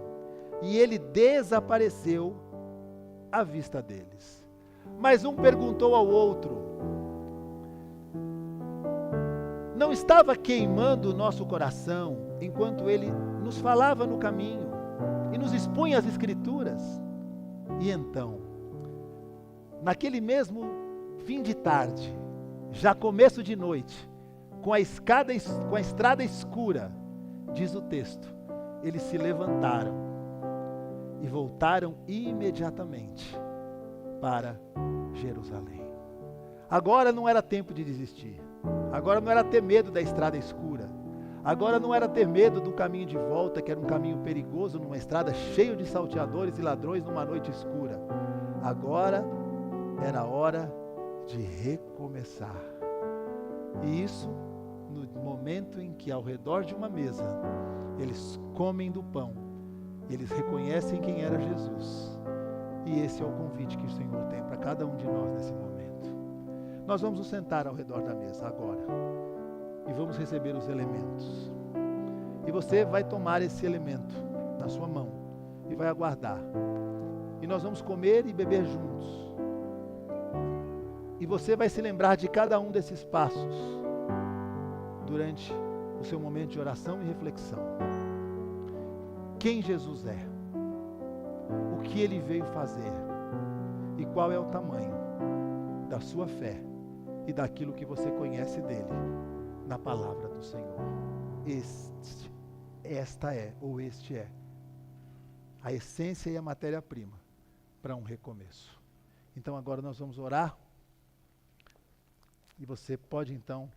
e ele desapareceu à vista deles. Mas um perguntou ao outro, não estava queimando o nosso coração enquanto ele nos falava no caminho e nos expunha as Escrituras? E então, naquele mesmo fim de tarde, já começo de noite, com a estrada escura, diz o texto, eles se levantaram e voltaram imediatamente para Jerusalém. Agora não era tempo de desistir. Agora não era ter medo da estrada escura. Agora não era ter medo do caminho de volta, que era um caminho perigoso, numa estrada cheia de salteadores e ladrões numa noite escura. Agora Era hora de recomeçar. E isso no momento em que ao redor de uma mesa eles comem do pão, eles reconhecem quem era Jesus. E esse é o convite que o Senhor tem para cada um de nós nesse momento. Nós vamos nos sentar ao redor da mesa agora e vamos receber os elementos. E você vai tomar esse elemento na sua mão e vai aguardar. E nós vamos comer e beber juntos. E você vai se lembrar de cada um desses passos durante o seu momento de oração e reflexão. Quem Jesus é, o que Ele veio fazer e qual é o tamanho da sua fé e daquilo que você conhece dele na palavra do Senhor. Esta é, ou este é, a essência e a matéria-prima para um recomeço. Então agora nós vamos orar e você pode então